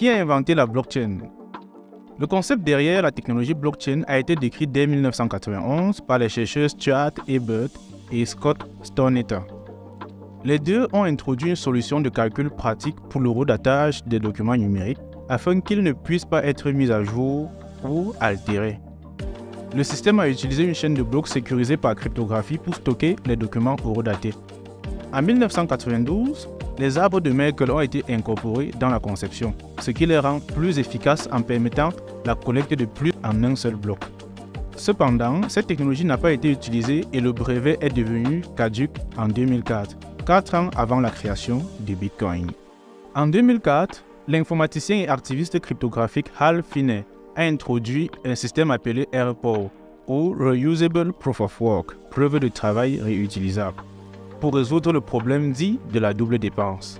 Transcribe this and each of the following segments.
Qui a inventé la blockchain? Le concept derrière la technologie blockchain a été décrit dès 1991 par les chercheurs Stuart Ebert et Scott Stornetter. Les deux ont introduit une solution de calcul pratique pour le redatage des documents numériques afin qu'ils ne puissent pas être mis à jour ou altérés. Le système a utilisé une chaîne de blocs sécurisée par cryptographie pour stocker les documents horodatés. En 1992, les arbres de Merkle ont été incorporés dans la conception, ce qui les rend plus efficaces en permettant la collecte de plus en un seul bloc. Cependant, cette technologie n'a pas été utilisée et le brevet est devenu caduc en 2004, 4 ans avant la création du Bitcoin. En 2004, l'informaticien et activiste cryptographique Hal Finney a introduit un système appelé RPOW, ou Reusable Proof of Work, preuve de travail réutilisable, pour résoudre le problème dit de la double dépense.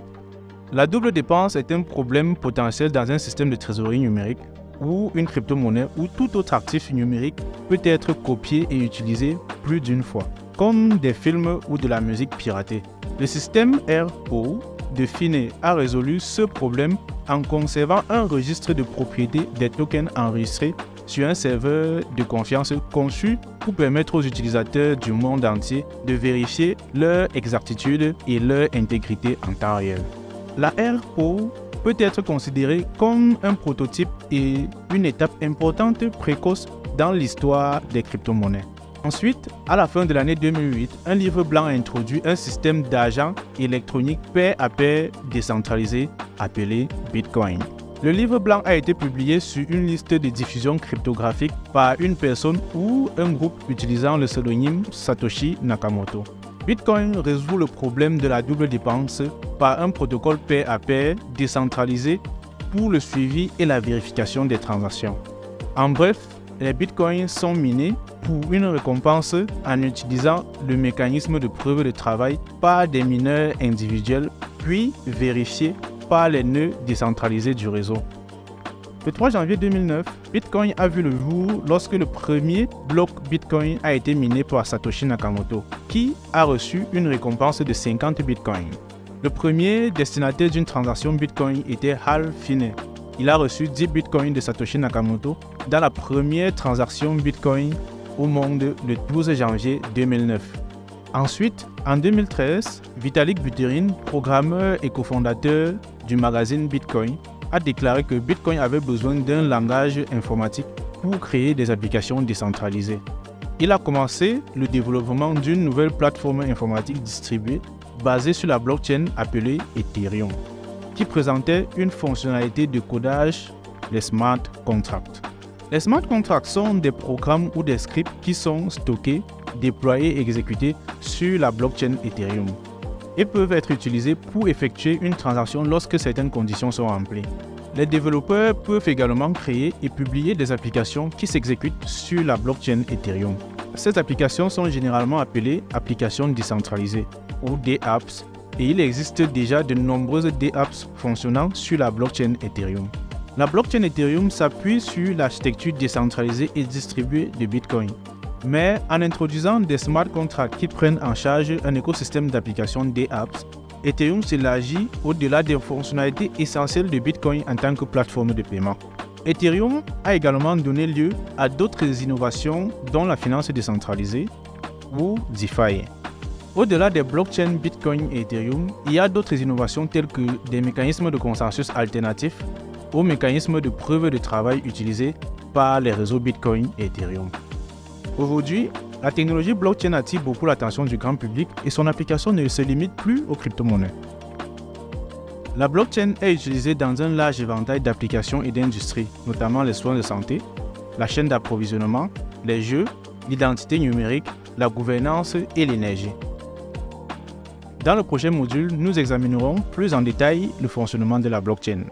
La double dépense est un problème potentiel dans un système de trésorerie numérique ou une crypto-monnaie où tout autre actif numérique peut être copié et utilisé plus d'une fois, comme des films ou de la musique piratée. Le système RPOW de Finney a résolu ce problème en conservant un registre de propriété des tokens enregistrés sur un serveur de confiance conçu pour permettre aux utilisateurs du monde entier de vérifier leur exactitude et leur intégrité en temps réel. La RPOW peut être considérée comme un prototype et une étape importante précoce dans l'histoire des crypto-monnaies. Ensuite, à la fin de l'année 2008, un livre blanc a introduit un système d'argent électronique pair à pair décentralisé appelé Bitcoin. Le livre blanc a été publié sur une liste de diffusion cryptographique par une personne ou un groupe utilisant le pseudonyme Satoshi Nakamoto. Bitcoin résout le problème de la double dépense par un protocole pair à pair décentralisé pour le suivi et la vérification des transactions. En bref, les bitcoins sont minés pour une récompense en utilisant le mécanisme de preuve de travail par des mineurs individuels, puis vérifiés par les nœuds décentralisés du réseau. Le 3 janvier 2009, Bitcoin a vu le jour lorsque le premier bloc Bitcoin a été miné par Satoshi Nakamoto, qui a reçu une récompense de 50 Bitcoins. Le premier destinataire d'une transaction Bitcoin était Hal Finney. Il a reçu 10 Bitcoins de Satoshi Nakamoto dans la première transaction Bitcoin au monde le 12 janvier 2009. Ensuite, en 2013, Vitalik Buterin, programmeur et cofondateur du magazine Bitcoin, a déclaré que Bitcoin avait besoin d'un langage informatique pour créer des applications décentralisées. Il a commencé le développement d'une nouvelle plateforme informatique distribuée basée sur la blockchain appelée Ethereum, qui présentait une fonctionnalité de codage, les smart contracts. Les smart contracts sont des programmes ou des scripts qui sont stockés, déployés et exécutés sur la blockchain Ethereum et peuvent être utilisés pour effectuer une transaction lorsque certaines conditions sont remplies. Les développeurs peuvent également créer et publier des applications qui s'exécutent sur la blockchain Ethereum. Ces applications sont généralement appelées applications décentralisées ou DApps et il existe déjà de nombreuses DApps fonctionnant sur la blockchain Ethereum. La blockchain Ethereum s'appuie sur l'architecture décentralisée et distribuée de Bitcoin. Mais en introduisant des smart contracts qui prennent en charge un écosystème d'applications DApps, Ethereum s'élargit au-delà des fonctionnalités essentielles de Bitcoin en tant que plateforme de paiement. Ethereum a également donné lieu à d'autres innovations dont la finance décentralisée ou DeFi. Au-delà des blockchains Bitcoin et Ethereum, il y a d'autres innovations telles que des mécanismes de consensus alternatifs aux mécanismes de preuve de travail utilisés par les réseaux Bitcoin et Ethereum. Aujourd'hui, la technologie blockchain attire beaucoup l'attention du grand public et son application ne se limite plus aux crypto-monnaies. La blockchain est utilisée dans un large éventail d'applications et d'industries, notamment les soins de santé, la chaîne d'approvisionnement, les jeux, l'identité numérique, la gouvernance et l'énergie. Dans le prochain module, nous examinerons plus en détail le fonctionnement de la blockchain.